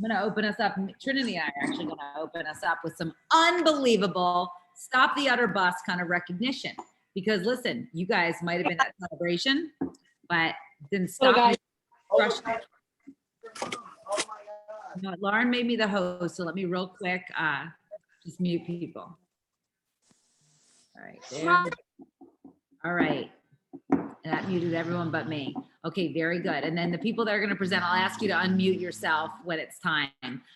I'm going to open us up. Trinity and I are actually going to open us up with some unbelievable stop the utter bus kind of recognition. Because listen, you guys might have been at celebration, but didn't stop. No, Lauren made me the host, so let me real quick just mute people. All right, there. All right. That muted everyone but me. Okay, very good. And then the people that are going to present, I'll ask you to unmute yourself when it's time.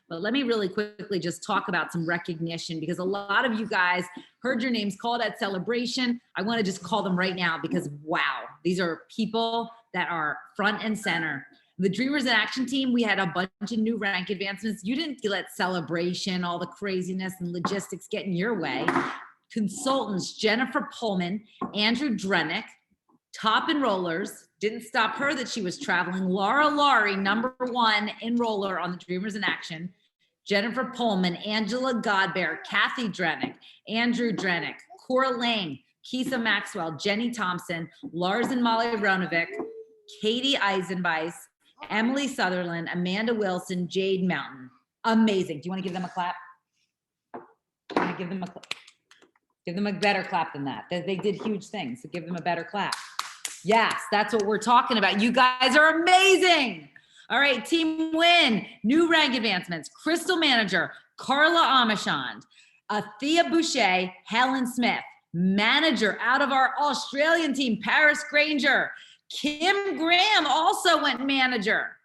But let me really quickly just talk about some recognition, because a lot of you guys heard your names called at celebration. I want to just call them right now because, wow, these are people that are front and center. The Dreamers in Action team, we had a bunch of new rank advancements. You didn't let celebration, all the craziness and logistics get in your way. Consultants, Jennifer Pullman, Andrew Drenick, top enrollers, didn't stop her that she was traveling. Laura Laurie, #1 enroller on the Dreamers in Action. Jennifer Pullman, Angela Godbear, Kathy Drenick, Andrew Drenick, Cora Lang, Keitha Maxwell, Jenny Thompson, Lars and Molly Ronovic, Katie Eisenweiss, Emily Sutherland, Amanda Wilson, Jade Mountain. Amazing. Do you want to give them a clap? Give them a clap. Give them a better clap than that. They did huge things, so give them a better clap. Yes, that's what we're talking about. You guys are amazing. All right, team win. New rank advancements. Crystal manager, Carla Amishand. Thea Boucher, Helen Smith. Manager out of our Australian team, Paris Granger. Kim Graham also went manager.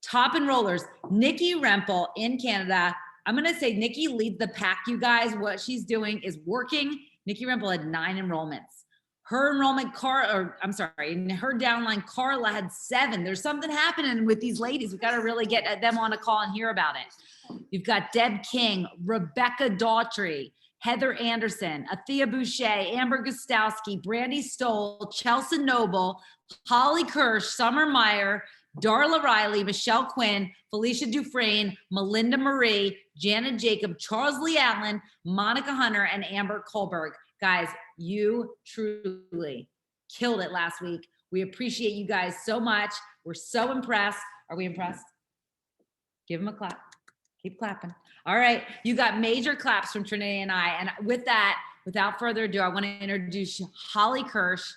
Top enrollers, Nikki Rempel in Canada. I'm going to say Nikki leads the pack, you guys. What she's doing is working. Nikki Rempel had 9 enrollments. Her enrollment, in her downline, Carla had 7. There's something happening with these ladies. We've got to really get them on a call and hear about it. You've got Deb King, Rebecca Daughtry, Heather Anderson, Athea Boucher, Amber Gostowski, Brandy Stoll, Chelsea Noble, Holly Kirsch, Summer Meyer, Darla Riley, Michelle Quinn, Felicia Dufresne, Melinda Marie, Janet Jacob, Charles Lee Allen, Monica Hunter, and Amber Kohlberg. Guys, you truly killed it last week. We appreciate you guys so much. We're so impressed. Are we impressed? Give them a clap. Keep clapping. All right. You got major claps from Trinity and I. And with that, without further ado, I want to introduce Holly Kirsch,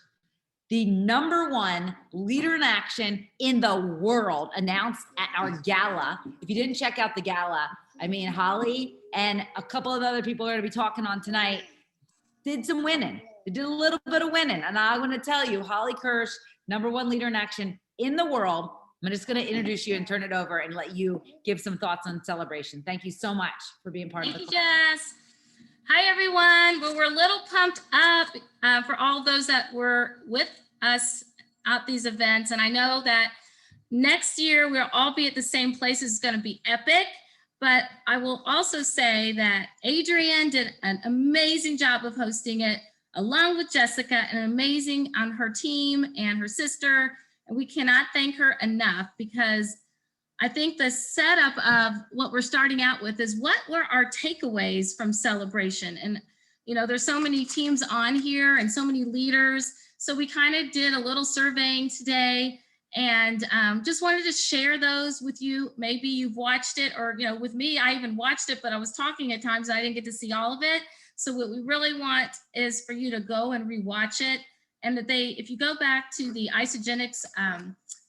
the #1 leader in action in the world, announced at our gala. If you didn't check out the gala, I mean, Holly and a couple of other people are going to be talking on tonight, did some winning. They did a little bit of winning. And I want to tell you, Holly Kirsch, #1 leader in action in the world. I'm just going to introduce you and turn it over and let you give some thoughts on celebration. Thank you so much for being part of it. Thank you, Jess. Hi, everyone. Well, we're a little pumped up for all those that were with us at these events. And I know that next year we'll all be at the same place. It's going to be epic. But I will also say that Adrienne did an amazing job of hosting it, along with Jessica, and amazing on her team and her sister. And we cannot thank her enough, because I think the setup of what we're starting out with is what were our takeaways from celebration. And, you know, there's so many teams on here and so many leaders. So we kind of did a little surveying today, and just wanted to share those with you. Maybe you've watched it, or, you know, with me, I even watched it, but I was talking at times, I didn't get to see all of it. So what we really want is for you to go and rewatch it. And that if you go back to the Isagenix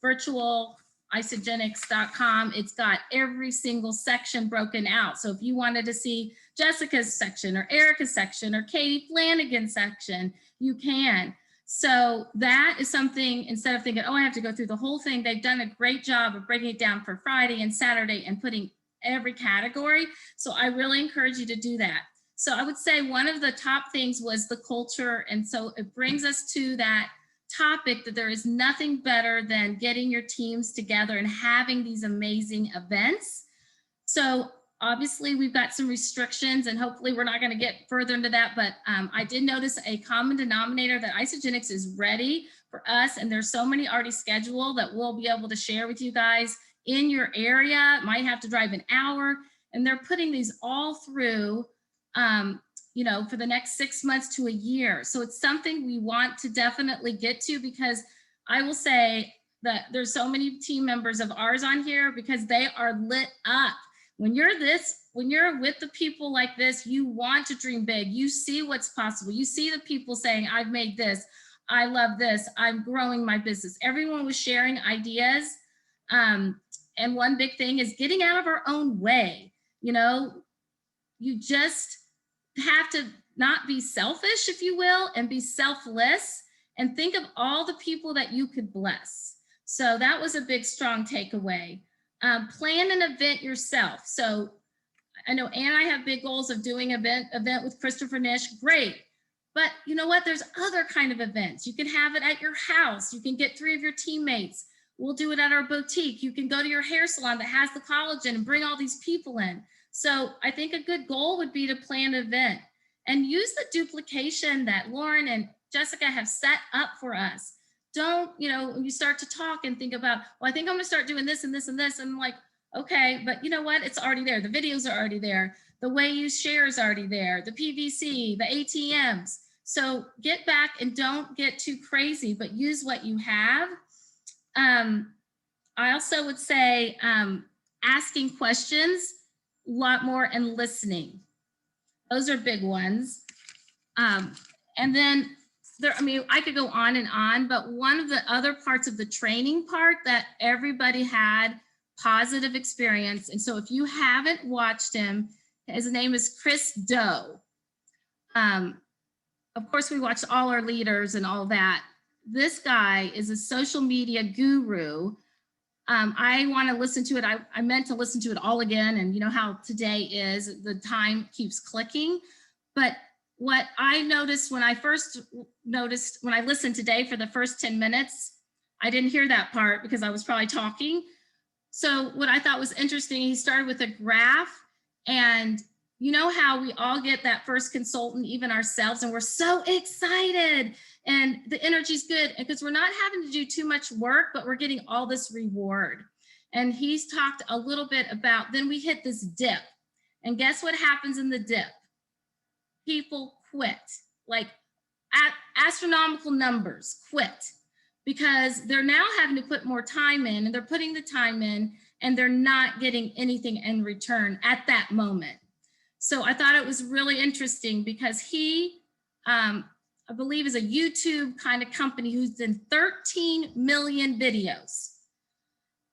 virtual isagenix.com, it's got every single section broken out. So if you wanted to see Jessica's section or Erica's section or Katie Flanagan's section, you can. So that is something, instead of thinking, oh, I have to go through the whole thing, they've done a great job of breaking it down for Friday and Saturday and putting every category. So I really encourage you to do that. So I would say one of the top things was the culture. And so it brings us to that topic that there is nothing better than getting your teams together and having these amazing events. So obviously we've got some restrictions, and hopefully we're not going to get further into that. But I did notice a common denominator that Isagenix is ready for us. And there's so many already scheduled that we'll be able to share with you guys in your area. Might have to drive an hour, and they're putting these all through you know, for the next 6 months to a year. So it's something we want to definitely get to, because I will say that there's so many team members of ours on here because they are lit up. when you're with the people like this, you want to dream big. You see what's possible. You see the people saying, I've made this, I love this, I'm growing my business. Everyone was sharing ideas. And one big thing is getting out of our own way. You know, you just have to not be selfish, if you will, and be selfless, and think of all the people that you could bless. So that was a big, strong takeaway. Plan an event yourself. So I know Ann and I have big goals of doing an event with Christopher Nish. Great. But you know what? There's other kind of events. You can have it at your house. You can get 3 of your teammates. We'll do it at our boutique. You can go to your hair salon that has the collagen and bring all these people in. So I think a good goal would be to plan an event and use the duplication that Lauren and Jessica have set up for us. Don't, you know, when you start to talk and think about, well, I think I'm gonna start doing this and this and this. And I'm like, okay, but you know what? It's already there. The videos are already there. The way you share is already there. The PVC, the ATMs. So get back and don't get too crazy, but use what you have. I also would say asking questions a lot more and listening. Those are big ones. And then there, I mean, I could go on, but one of the other parts of the training part that everybody had positive experience. And so if you haven't watched him, his name is Chris Doe. Of course, we watched all our leaders and all that. This guy is a social media guru. I want to listen to it. I meant to listen to it all again. And you know how today is, the time keeps clicking. But what I noticed when I listened today for the first 10 minutes, I didn't hear that part because I was probably talking. So what I thought was interesting, he started with a graph, and you know how we all get that first consultant, even ourselves, and we're so excited and the energy's good because we're not having to do too much work, but we're getting all this reward. And he's talked a little bit about, then we hit this dip, and guess what happens in the dip? People quit, like astronomical numbers quit, because they're now having to put more time in, and they're putting the time in and they're not getting anything in return at that moment. So I thought it was really interesting because he, I believe, is a YouTube kind of company who's done 13 million videos,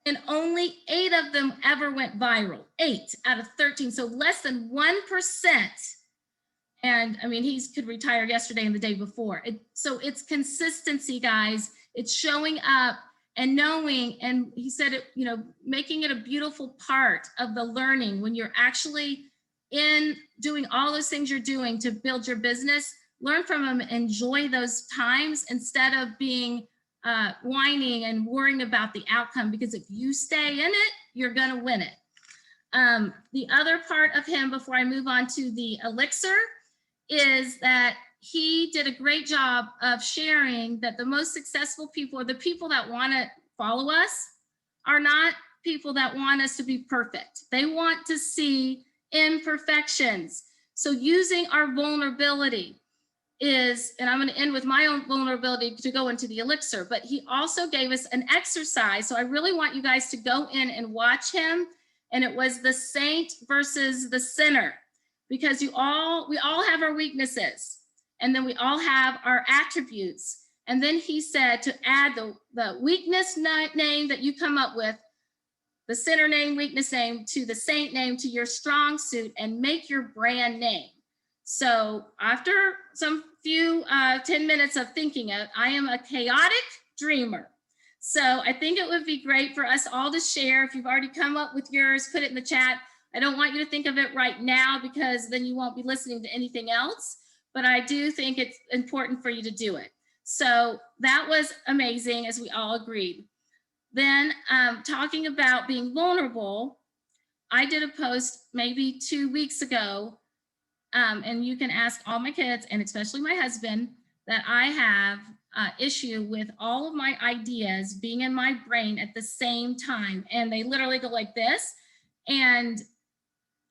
and only 8 of them ever went viral. 8 out of 13, so less than 1%. And I mean, he could retire yesterday and the day before. So it's consistency, guys. It's showing up and knowing, and he said it, you know, making it a beautiful part of the learning when you're actually in doing all those things you're doing to build your business. Learn from them, enjoy those times instead of being whining and worrying about the outcome, because if you stay in it, you're gonna win it. The other part of him, before I move on to the elixir, is that he did a great job of sharing that the most successful people, or the people that want to follow us, are not people that want us to be perfect. They want to see imperfections. So using our vulnerability is, and I'm going to end with my own vulnerability to go into the elixir, but he also gave us an exercise. So I really want you guys to go in and watch him. And it was the saint versus the sinner, because we all have our weaknesses, and then we all have our attributes. And then he said to add the weakness name that you come up with, the sinner name, weakness name, to the saint name, to your strong suit, and make your brand name. So after some few 10 minutes of thinking it, I am a chaotic dreamer. So I think it would be great for us all to share. If you've already come up with yours, put it in the chat. I don't want you to think of it right now, because then you won't be listening to anything else, but I do think it's important for you to do it. So that was amazing, as we all agreed. Then talking about being vulnerable, I did a post maybe 2 weeks ago, and you can ask all my kids, and especially my husband, that I have issue with all of my ideas being in my brain at the same time. And they literally go like this. And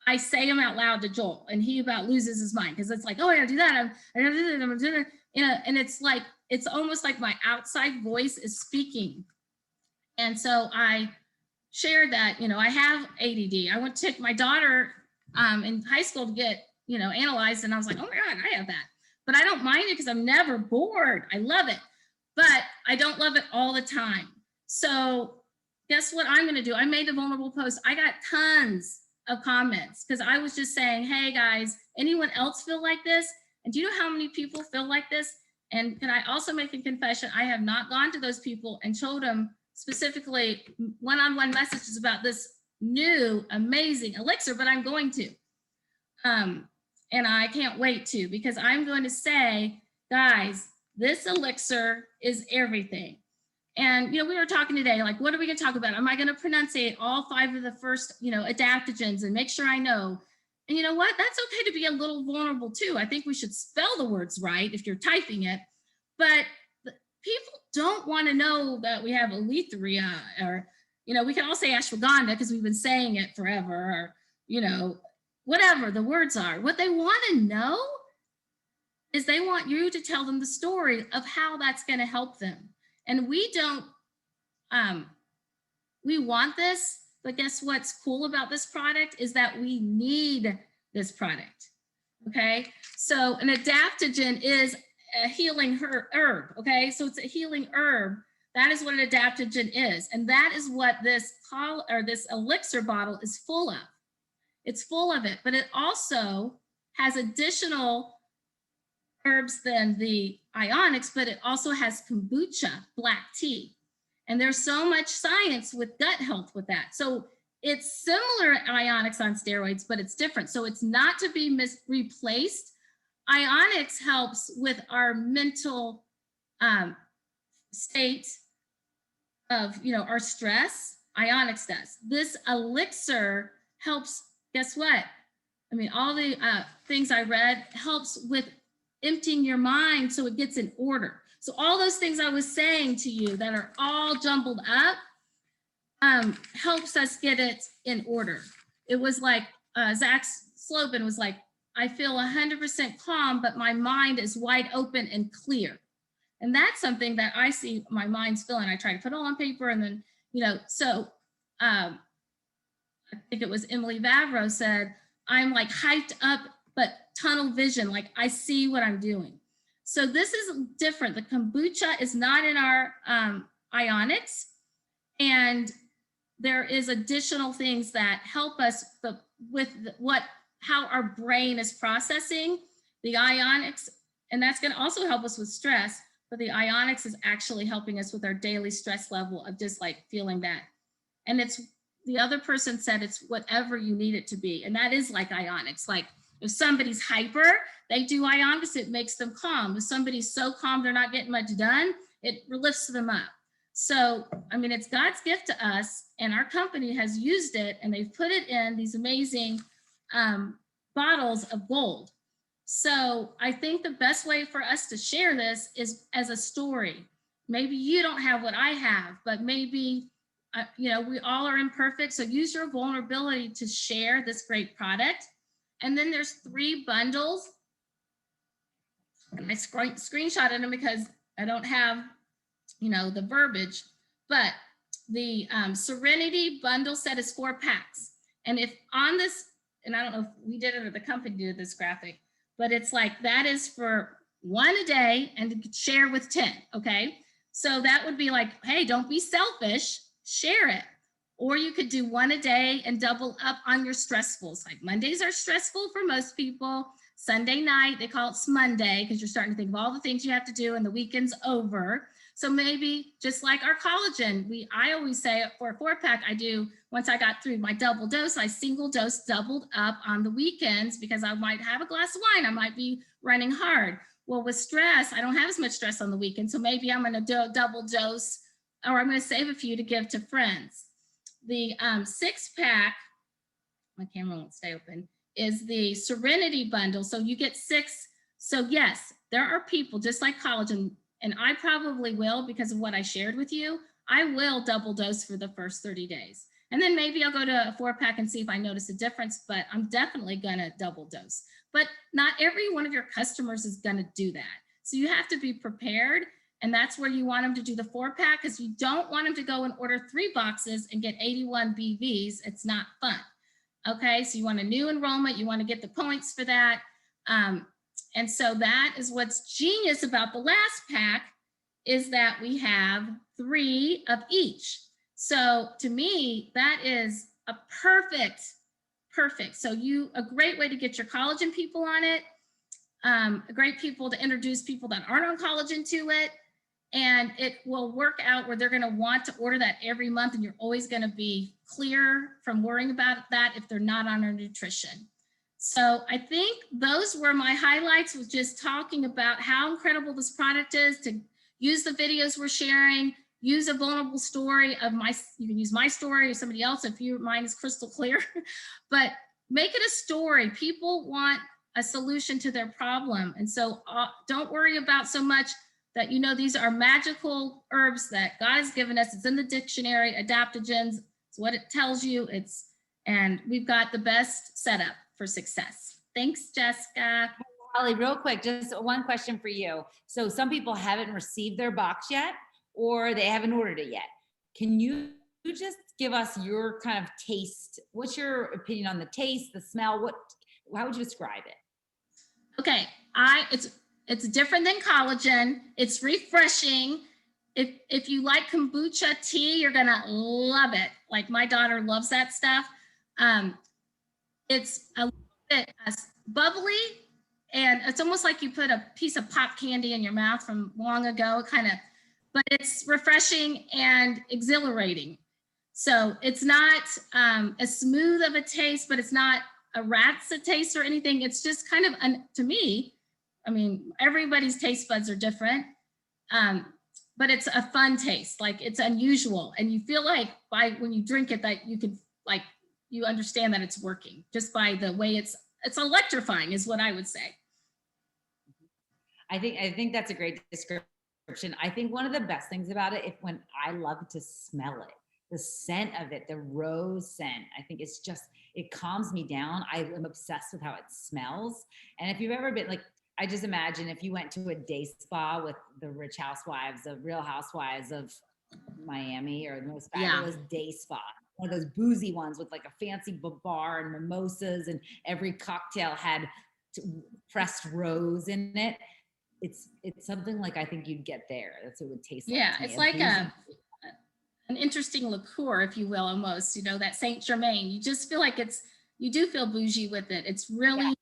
I say them out loud to Joel, and he about loses his mind, because it's like, oh, I gotta do that. I gotta do that. I'm doing it. You know, and it's like, it's almost like my outside voice is speaking. And so I shared that, I have ADD. I went to take my daughter in high school to get, analyzed, and I was like, oh my God, I have that. But I don't mind it because I'm never bored. I love it, but I don't love it all the time. So guess what I'm going to do? I made a vulnerable post. I got tons of comments because I was just saying, hey guys, anyone else feel like this? And do you know how many people feel like this? And can I also make a confession? I have not gone to those people and showed them specifically one-on-one messages about this new amazing elixir, but I'm going to. And I can't wait to, because I'm going to say, guys, this elixir is everything. And, we were talking today, like, what are we going to talk about? Am I going to pronunciate all 5 of the first, adaptogens and make sure I know? And you know what? That's okay to be a little vulnerable too. I think we should spell the words right if you're typing it, but people don't want to know that we have Eleutheria, or, we can all say ashwagandha because we've been saying it forever, or, whatever the words are. What they want to know is they want you to tell them the story of how that's going to help them. And we don't, we want this, but guess what's cool about this product is that we need this product, okay? So an adaptogen is a healing herb, okay? So it's a healing herb. That is what an adaptogen is. And that is what this elixir bottle is full of. It's full of it, but it also has additional herbs than the ionics, but it also has kombucha, black tea. And there's so much science with gut health with that. So it's similar ionics on steroids, but it's different. So it's not to be replaced. Ionics helps with our mental state of, our stress. Ionics does. This elixir helps, guess what? I mean, all the things I read helps with emptying your mind so it gets in order. So all those things I was saying to you that are all jumbled up helps us get it in order. It was like Zach's slogan was like, I feel 100% calm, but my mind is wide open and clear. And that's something that I see my mind's feeling. I try to put it all on paper, and then, so I think it was Emily Vavro said, I'm like hyped up, but tunnel vision, like I see what I'm doing. So this is different. The kombucha is not in our ionics, and there is additional things that help us with how our brain is processing the ionics, and that's going to also help us with stress. But the ionics is actually helping us with our daily stress level of just like feeling that. And it's, the other person said it's whatever you need it to be, and that is like ionics. Like if somebody's hyper, they do ionics, it makes them calm. If somebody's so calm they're not getting much done, it lifts them up. So, I mean, it's God's gift to us, and our company has used it, and they've put it in these amazing bottles of gold. So I think the best way for us to share this is as a story. Maybe you don't have what I have, but maybe, we all are imperfect. So use your vulnerability to share this great product. And then there's 3 bundles. And I screenshotted them because I don't have, the verbiage, but the Serenity bundle set is 4 packs. And if on this, and I don't know if we did it or the company did this graphic, but it's like, that is for 1 a day and to share with 10, okay? So that would be like, hey, don't be selfish, share it. Or you could do 1 a day and double up on your stressfuls. Like Mondays are stressful for most people. Sunday night, they call it Monday because you're starting to think of all the things you have to do and the weekend's over. So maybe just like our collagen, I always say for a 4-pack, I do, once I got through my double dose, I single dose doubled up on the weekends because I might have a glass of wine. I might be running hard. Well, with stress, I don't have as much stress on the weekend. So maybe I'm going to do a double dose, or I'm going to save a few to give to friends. The 6-pack, my camera won't stay open, is the Serenity bundle. So you get 6. So yes, there are people just like collagen, and I probably will, because of what I shared with you, I will double dose for the first 30 days. And then maybe I'll go to a 4-pack and see if I notice a difference, but I'm definitely gonna double dose. But not every one of your customers is gonna do that. So you have to be prepared. And that's where you want them to do the 4-pack, because you don't want them to go and order 3 boxes and get 81 BVs. It's not fun. Okay, so you want a new enrollment, you want to get the points for that. And so that is what's genius about the last pack, is that we have 3 of each. So to me, that is a perfect. So a great way to get your collagen people on it, a great people to introduce people that aren't on collagen to it. And it will work out where they're going to want to order that every month. And you're always going to be clear from worrying about that if they're not on our nutrition. So I think those were my highlights, was just talking about how incredible this product is, to use the videos we're sharing, use a vulnerable story of you can use my story or somebody else if mine is crystal clear, but make it a story. People want a solution to their problem. And so don't worry about so much that, these are magical herbs that God has given us. It's in the dictionary, adaptogens. It's what it tells you. And we've got the best setup for success. Thanks, Jessica. Holly, real quick, just one question for you. So some people haven't received their box yet, or they haven't ordered it yet. Can you just give us your kind of taste? What's your opinion on the taste, the smell? How would you describe it? Okay, it's different than collagen. It's refreshing. If you like kombucha tea, you're gonna love it. Like my daughter loves that stuff. It's a little bit bubbly, and it's almost like you put a piece of pop candy in your mouth from long ago, but it's refreshing and exhilarating. So it's not as smooth of a taste, but it's not a rancid taste or anything. It's just kind of, to me, everybody's taste buds are different, but it's a fun taste. Like, it's unusual, and you feel like when you drink it that you could, like, you understand that it's working just by the way it's electrifying, is what I would say. I think that's a great description. I think one of the best things about it, when I love to smell it, the scent of it, the rose scent, I think it calms me down. I am obsessed with how it smells. And if you've ever been, like, I just imagine if you went to a day spa with the rich housewives, the Real Housewives of Miami, or the most fabulous day spa, one of those boozy ones with like a fancy bar and mimosas, and every cocktail had pressed rose in it. It's something like, I think you'd get there. That's what it would taste like. Yeah, it's like an interesting liqueur, if you will, almost, that Saint Germain. You just feel like you do feel bougie with it. It's really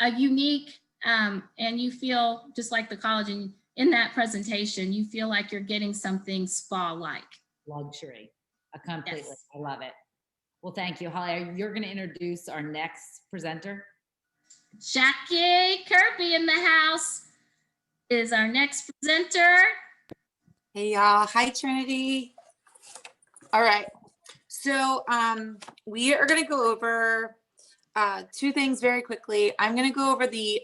a unique, and you feel just like the collagen in that presentation, you feel like you're getting something spa-like. Luxury, completely. Yes. I love it. Well, thank you, Holly. You're going to introduce our next presenter. Jackie Kirby in the house is our next presenter. Hey y'all, hi Trinity. All right, so we are going to go over 2 things very quickly. I'm going to go over the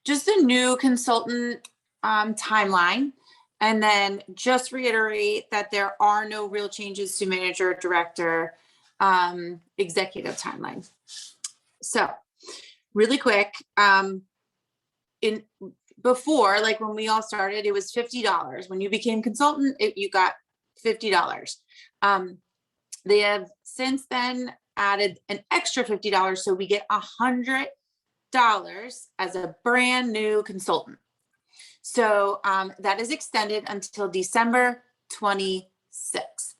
just a new consultant timeline, and then just reiterate that there are no real changes to manager, director, executive timeline. So really quick, before, like when we all started, it was $50. When you became consultant, you got $50. They have since then added an extra $50, so we get $100 as a brand new consultant. So that is extended until December 26th.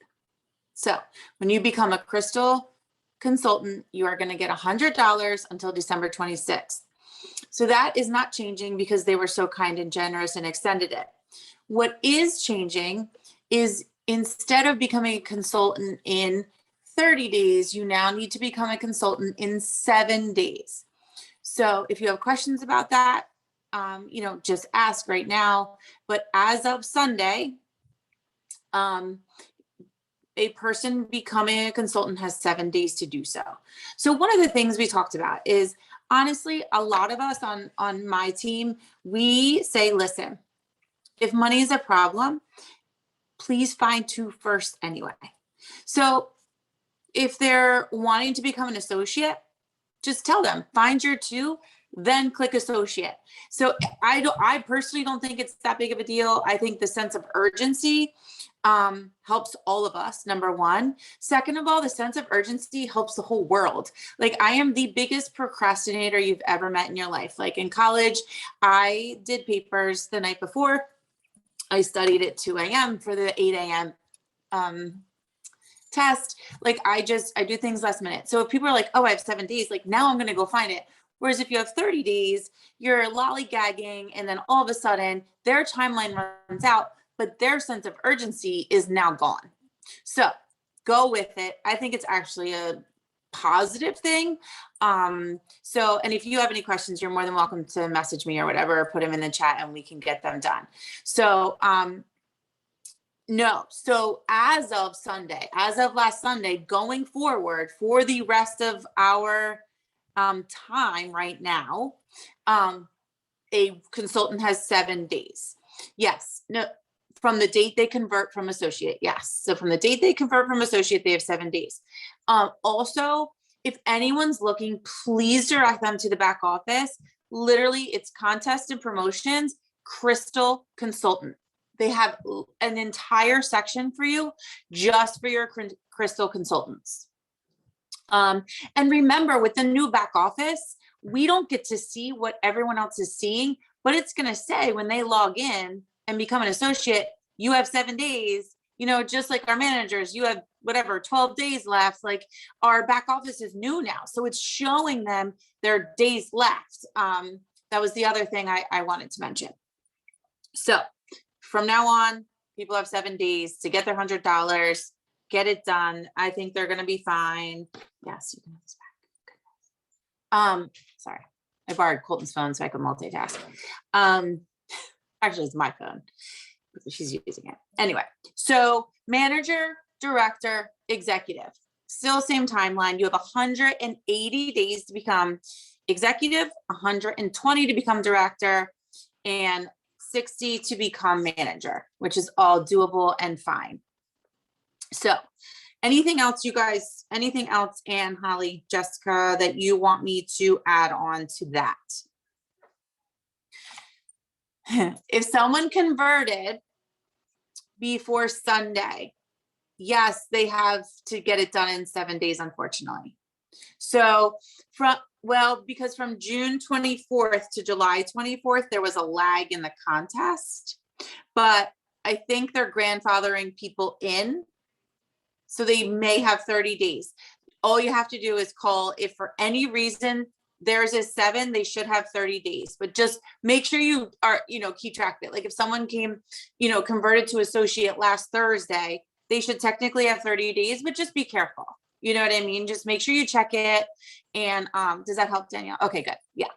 So when you become a Crystal consultant, you are going to get $100 until December 26th. So that is not changing because they were so kind and generous and extended it. What is changing is, instead of becoming a consultant in 30 days, you now need to become a consultant in 7 days. So if you have questions about that, just ask right now. But as of Sunday, a person becoming a consultant has 7 days to do so. So one of the things we talked about is, honestly, a lot of us on my team, we say, listen, if money is a problem, please find 2 first anyway. So if they're wanting to become an associate, just tell them, find your 2 then click associate. So I personally don't think it's that big of a deal. I think the sense of urgency helps all of us, number one. Second of all, the sense of urgency helps the whole world. Like, I am the biggest procrastinator you've ever met in your life. Like, in college, I did papers the night before. I studied at 2 a.m. for the 8 a.m. Test. Like, I do things last minute. So if people are like, oh, I have 7 days, like, now I'm going to go find it. Whereas if you have 30 days, you're lollygagging, and then all of a sudden their timeline runs out, but their sense of urgency is now gone. So go with it. I think it's actually a positive thing. And if you have any questions, you're more than welcome to message me or whatever, or put them in the chat and we can get them done. So, no. So as of last Sunday, going forward for the rest of our time right now, a consultant has 7 days. Yes. No. From the date they convert from associate. Yes. So from the date they convert from associate, they have 7 days. Also, if anyone's looking, please direct them to the back office. Literally, it's contest and promotions, Crystal Consultant. They have an entire section for you just for your Crystal Consultants. And remember, with the new back office, we don't get to see what everyone else is seeing, but it's going to say when they log in and become an associate, you have 7 days, just like our managers, you have whatever, 12 days left. Like, our back office is new now. So it's showing them their days left. That was the other thing I wanted to mention. So from now on, people have 7 days to get their $100, get it done. I think they're going to be fine. Yes, you can have this back. Sorry, I borrowed Colton's phone so I could multitask. Actually, it's my phone. She's using it. Anyway, so manager, director, executive, still same timeline. You have 180 days to become executive, 120 to become director, and 60 to become manager, which is all doable and fine. So anything else, you guys, Anne, Holly, Jessica, that you want me to add on to that? If someone converted before Sunday, yes, they have to get it done in 7 days, unfortunately. So because from June 24th to July 24th, there was a lag in the contest, but I think they're grandfathering people in. So they may have 30 days. All you have to do is call. If for any reason there's a 7, they should have 30 days, but just make sure you are, keep track of it. Like, if someone came, converted to associate last Thursday, they should technically have 30 days, but just be careful. You know what I mean? Just make sure you check it. And does that help, Danielle? Okay, good. Yeah.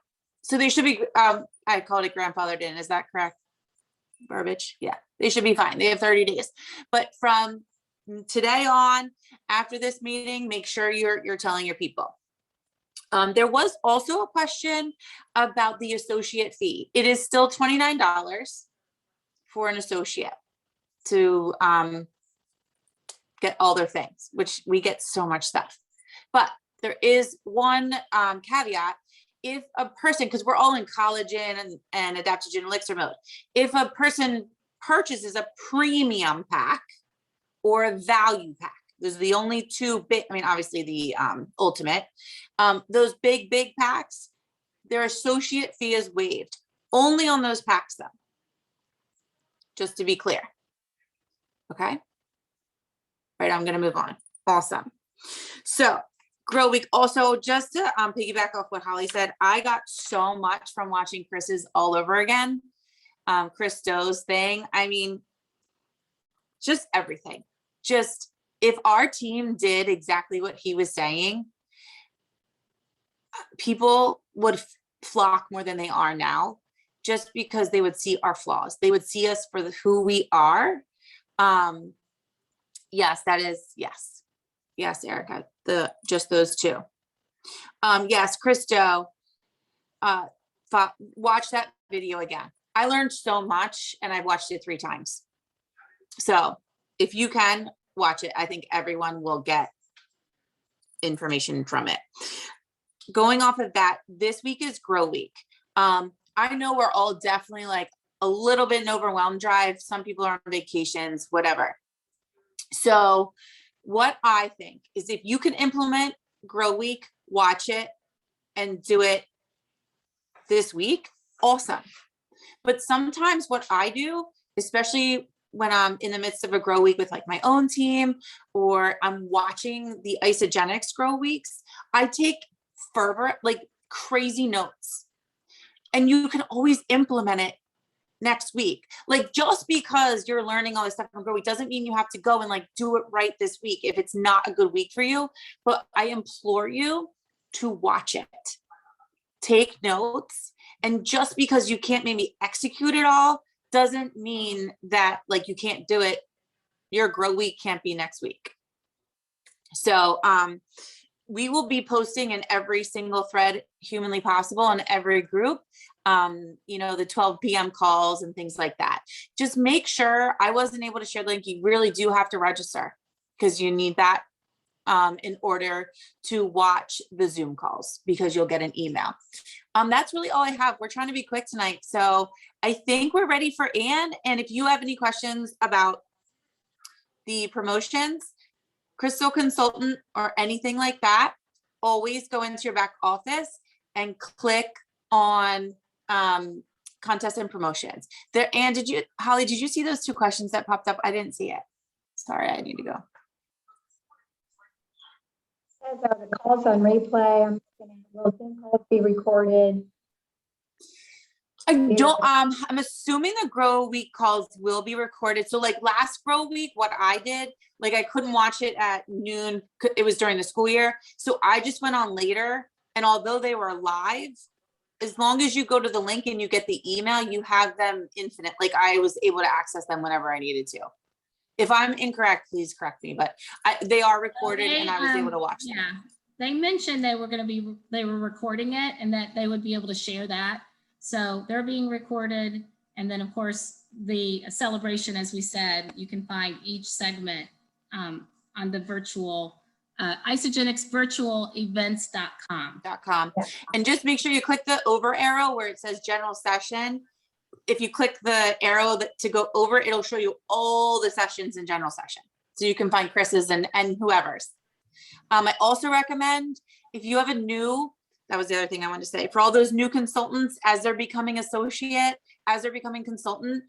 So they should be, I called it grandfathered in. Is that correct? Verbiage? Yeah, they should be fine. They have 30 days. But from today on, after this meeting, make sure you're telling your people. There was also a question about the associate fee. It is still $29 for an associate to get all their things, which we get so much stuff. But there is one caveat. If a person, because we're all in collagen and adaptogen elixir mode, if a person purchases a premium pack or a value pack, those are the only two big, obviously the ultimate, those big packs, their associate fee is waived only on those packs though, just to be clear. Okay. Right, I'm going to move on. Awesome. So Grow Week, also just to piggyback off what Holly said, I got so much from watching Chris's all over again. Chris Doe's thing. Just everything. Just, if our team did exactly what he was saying, people would flock more than they are now, just because they would see our flaws. They would see us for who we are. Yes, that is, yes. Yes, Erica, just those two. Yes, Christo, watch that video again. I learned so much and I've watched it 3 times. So if you can watch it, I think everyone will get information from it. going off of that, this week is Grow Week. I know we're all definitely like a little bit in overwhelmed drive. Some people are on vacations, whatever. So what I think is if you can implement Grow Week, watch it and do it this week, awesome. But sometimes what I do, especially when I'm in the midst of a Grow Week with like my own team, or I'm watching the Isogenics Grow Weeks, I take fervor, like crazy notes. And you can always implement it next week. Like just because you're learning all this stuff from Grow Week doesn't mean you have to go and like do it right this week if it's not a good week for you. But I implore you to watch it, take notes, and just because you can't maybe execute it all doesn't mean that like you can't do it. Your Grow Week can't be next week. So we will be posting in every single thread humanly possible in every group, you know, the 12 p.m. calls and things like that. Just make sure, I wasn't able to share the link. You really do have to register because you need that in order to watch the Zoom calls because you'll get an email. That's really all I have. We're trying to be quick tonight. So I think we're ready for Anne. And if you have any questions about the promotions, Crystal Consultant or anything like that, always go into your back office and click on contests and promotions there. And Holly, did you see those 2 questions that popped up? I didn't see it. Sorry, I need to go. The calls on replay. Will Zoom calls be recorded? I don't, I'm assuming the Grow Week calls will be recorded. So like last Grow Week, what I did, like I couldn't watch it at noon. It was during the school year. So I just went on later. And although they were live, as long as you go to the link and you get the email, you have them infinite. Like I was able to access them whenever I needed to. If I'm incorrect, please correct me, but they are recorded and I was able to watch them. Yeah, they mentioned they were recording it and that they would be able to share that. So they're being recorded. And then of course, the celebration, as we said, you can find each segment on the virtual, isogenicsvirtualevents.com. And just make sure you click the over arrow where it says general session. If you click the arrow to go over, it'll show you all the sessions in general session. So you can find Chris's and whoever's. I also recommend if you have that was the other thing I wanted to say, for all those new consultants, as they're becoming associate, as they're becoming consultant,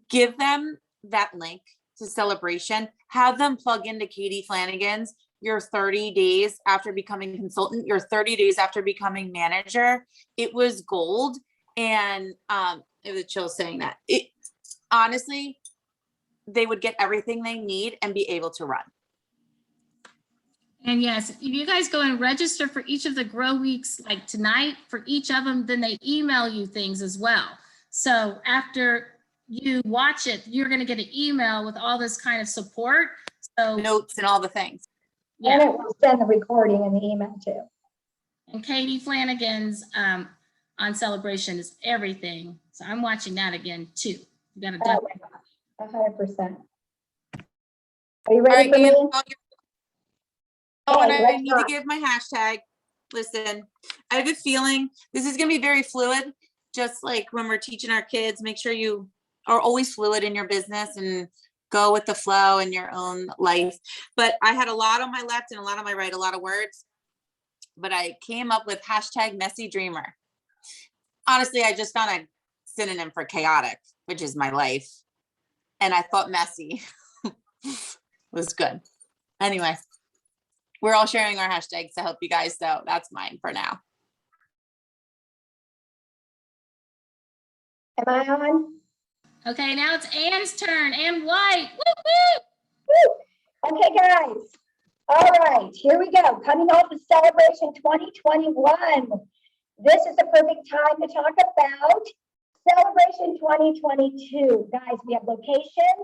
give them that link to Celebration, have them plug into Katie Flanagan's, your 30 days after becoming consultant, your 30 days after becoming manager. It was gold. And it was chill saying that. It honestly, they would get everything they need and be able to run. And yes, if you guys go and register for each of the Grow Weeks, like tonight, for each of them, then they email you things as well. So after you watch it, you're going to get an email with all this kind of support. So notes and all the things. Yeah. And it will send the recording and the email too. And Katie Flanagan's on Celebration is everything. So I'm watching that again too. You got to double. 100%. Are you ready for me? Oh, and I need to give my hashtag. Listen, I have a feeling this is going to be very fluid. Just like when we're teaching our kids, make sure you are always fluid in your business and go with the flow in your own life. But I had a lot on my left and a lot on my right, a lot of words. But I came up with hashtag messy dreamer. Honestly, I just found a synonym for chaotic, which is my life. And I thought messy was good. Anyway, we're all sharing our hashtags to help you guys. So that's mine for now. Am I on? Okay, now it's Anne's turn. Anne White. Woo, woo. Okay, guys. All right, here we go. Coming off of Celebration 2021. This is the perfect time to talk about Celebration 2022. Guys, we have location,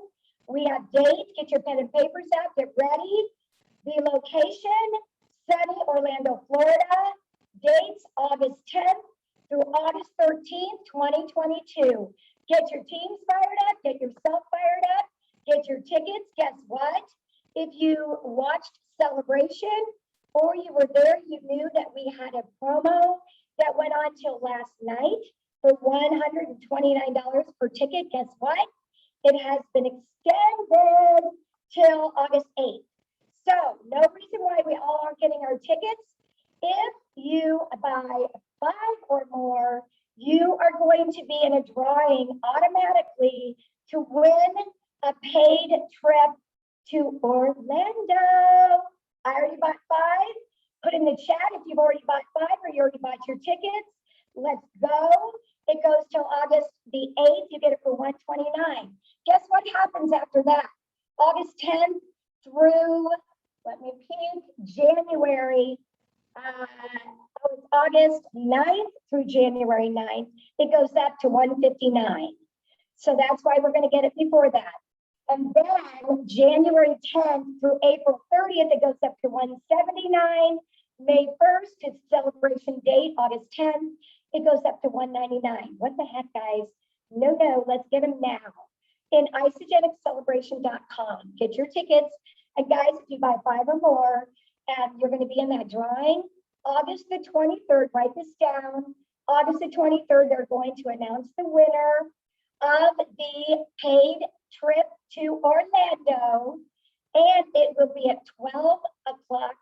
we have dates. Get your pen and papers out, get ready. The location, sunny Orlando, Florida. Dates, August 10th through August 13th, 2022. Get your teams fired up, get yourself fired up, get your tickets. Guess what? If you watched Celebration or you were there, you knew that we we had a promo that went on till last night for $129 per ticket. Guess what? It has been extended till August 8th. So no reason why we all aren't getting our tickets. If you buy 5 or more, you are going to be in a drawing automatically to win a paid trip to Orlando. I already bought 5. Put in the chat if you've already bought 5 or you already bought your tickets. Let's go. It goes till August the 8th. You get it for $129. Guess what happens after that? August 10th through, let me peek, January, it's August 9th through January 9th. It goes up to $159. So that's why we're going to get it before that. And then January 10th through April 30th, it goes up to $179. May 1st, it's celebration date, August 10th. It goes up to $199. What the heck, guys? No, let's get them now. In isageniccelebration.com. Get your tickets. And guys, if you buy 5 or more, and you're going to be in that drawing, August the 23rd, write this down. August the 23rd, they're going to announce the winner of the paid trip to Orlando. And it will be at 12 o'clock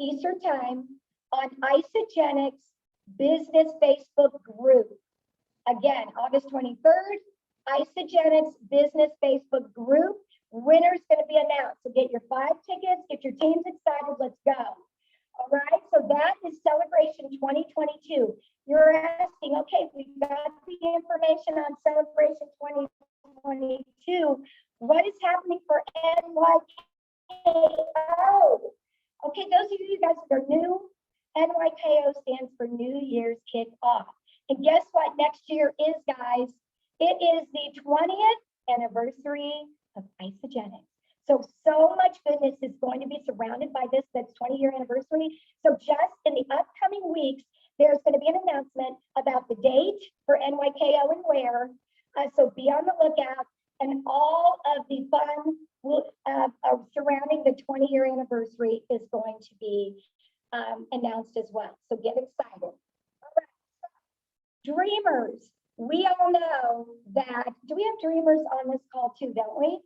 Eastern time on Isagenic's business Facebook group. Again, August 23rd, Isagenic's business Facebook group. Winner's going to be announced. So get your 5 tickets, get your teams excited. Let's go. All right. So that is Celebration 2022. You're asking, okay, we got the information on Celebration 2022. What is happening for NYKO? Okay, those of you guys that are new, NYKO stands for New Year's Kickoff. And guess what next year is, guys? It is the 20th anniversary of Isagenics. So much goodness is going to be surrounded by this, that's 20-year anniversary. So just in the upcoming weeks, there's going to be an announcement about the date for NYKO and where. So be on the lookout. And all of the fun surrounding the 20-year anniversary is going to be announced as well. So get excited. All right. Dreamers, we all know that, do we have dreamers on this call too, don't we?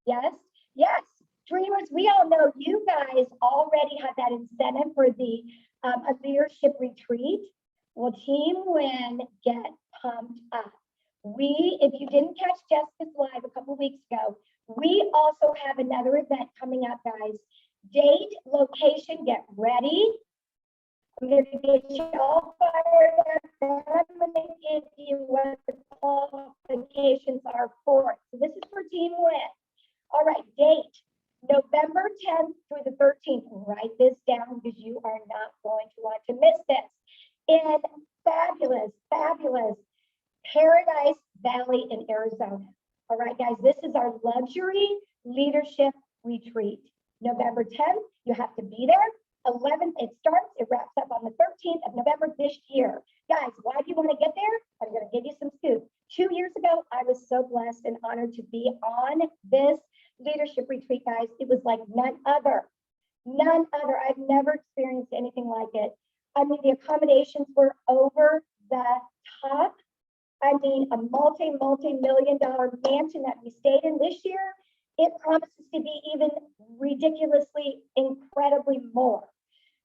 Yes, yes. Dreamers, we all know you guys already have that incentive for the a leadership retreat. Well, Team Win, get pumped up. If you didn't catch Jessica's live a couple weeks ago, we also have another event coming up, guys. Date, location, get ready. I'm going to get you all fired up. Then I'm going to give you what the qualifications are for it. So this is for Team Win. All right, date, November 10th through the 13th. Write this down because you are not going to want to miss this. In fabulous Paradise Valley in Arizona. All right, guys, this is our luxury leadership retreat. November 10th, you have to be there. 11th, it starts, it wraps up on the 13th of November this year. Guys, why do you want to get there? I'm going to give you some scoop. 2 years ago, I was so blessed and honored to be on this leadership retreat, guys. It was like none other. I've never experienced anything like it. I mean, the accommodations were over the top. I mean, a multi-million-dollar mansion that we stayed in this year, it promises to be even ridiculously, incredibly more.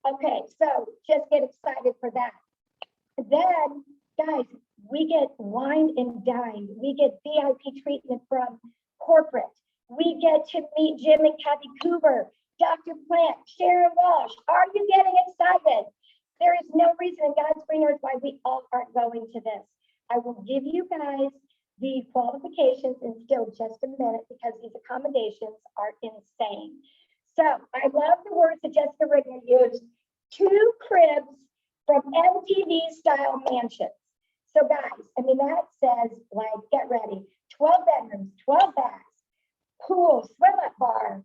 Okay, so just get excited for that. Then, guys, we get wine and dine. We get VIP treatment from corporate. We get to meet Jim and Kathy Cooper, Dr. Plant, Sharon Walsh. Are you getting excited? There is no reason in God's green earth why we all aren't going to this. I will give you guys the qualifications in still just a minute because these accommodations are insane. So I love the words that Jessica Rigner used. 2 cribs from MTV style mansions. So guys, I mean, that says like, get ready. 12 bedrooms, 12 baths, pool, swim up bar,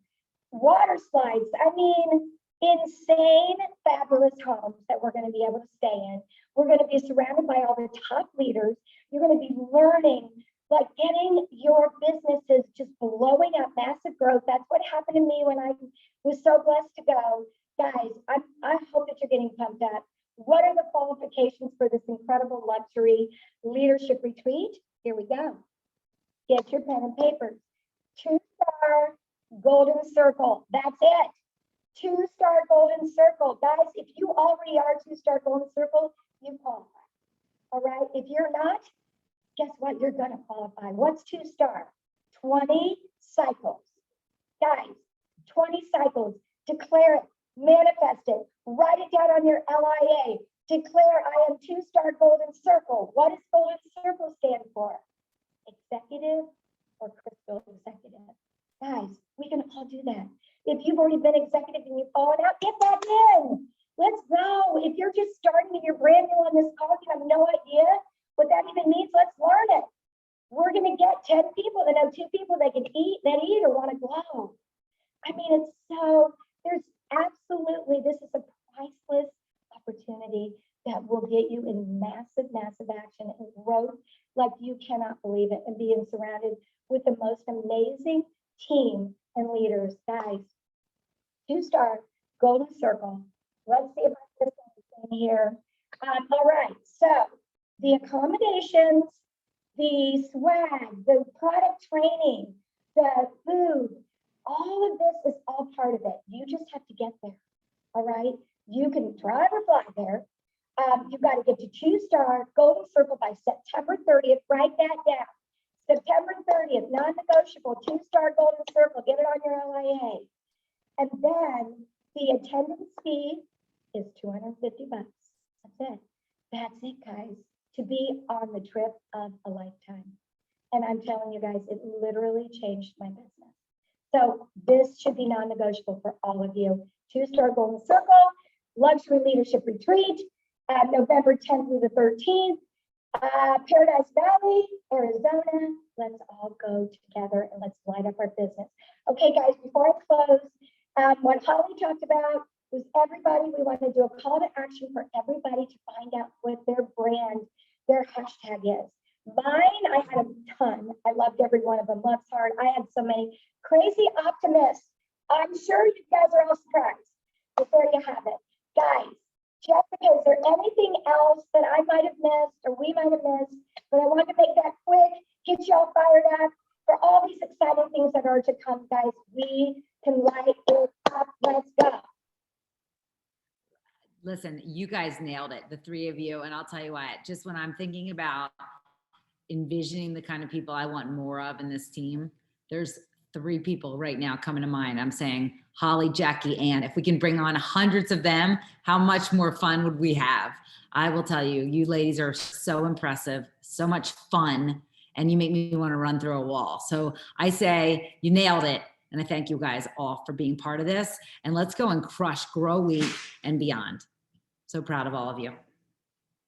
water slides. I mean, insane, fabulous homes that we're going to be able to stay in. We're going to be surrounded by all the top leaders. You're going to be learning, like getting your businesses just blowing up, massive growth. That's what happened to me when I was so blessed to go. Guys, I hope that you're getting pumped up. What are the qualifications for this incredible luxury leadership retreat? Here we go. Get your pen and paper. 2-star golden circle. That's it. 2-star golden circle. Guys, if you already are 2-star golden circle, you qualify. All right. If you're not, guess what? You're going to qualify. What's 2-star? 20 cycles. Guys, 20 cycles. Declare it. Manifest it. Write it down on your LIA. Declare I am 2-star golden circle. What does golden circle stand for? Executive or crystal executive. Guys, we can all do that. If you've already been executive and you've fallen out, get back in. Let's go. If you're just starting and you're brand new on this call, you have no idea what that even means, let's learn it. We're going to get 10 people that know 2 people that eat or want to glow. I mean, it's so, there's absolutely, this is a priceless opportunity that will get you in massive, massive action and growth like you cannot believe it, and being surrounded with the most amazing team and leaders. Guys, 2-star golden circle. Let's see if I can get anything here. All right, so the accommodations, the swag, the product training, the food, all of this is all part of it. You just have to get there. All right, you can drive or fly there. You've got to get to 2-star golden circle by September 30th. Write that down. September 30th, non-negotiable, 2-star golden circle. Get it on your LIA. And then the attendance fee is $250. That's it. That's it, guys. To be on the trip of a lifetime. And I'm telling you guys, it literally changed my business. So this should be non-negotiable for all of you. 2-star golden circle, luxury leadership retreat, November 10th through the 13th. Paradise Valley, Arizona. Let's all go together and let's light up our business. Okay, guys, before I close, what Holly talked about was everybody, we want to do a call to action for everybody to find out what their brand, their hashtag is. Mine, I had a ton. I loved every one of them. Love's Heart. I had so many. Crazy Optimist. I'm sure you guys are all surprised. But there you have it. Guys, Jessica, is there anything else that I might have missed or we might have missed? But I wanted to make that quick, get y'all fired up for all these exciting things that are to come, guys. We can light it up. Let's go. Listen, you guys nailed it, the 3 of you. And I'll tell you what, just when I'm thinking about envisioning the kind of people I want more of in this team, there's 3 people right now coming to mind. I'm saying Holly, Jackie, Ann. If we can bring on hundreds of them, how much more fun would we have? I will tell you, you ladies are so impressive, so much fun, and you make me want to run through a wall. So I say you nailed it. And I thank you guys all for being part of this. And let's go and crush Grow Week and beyond. So proud of all of you.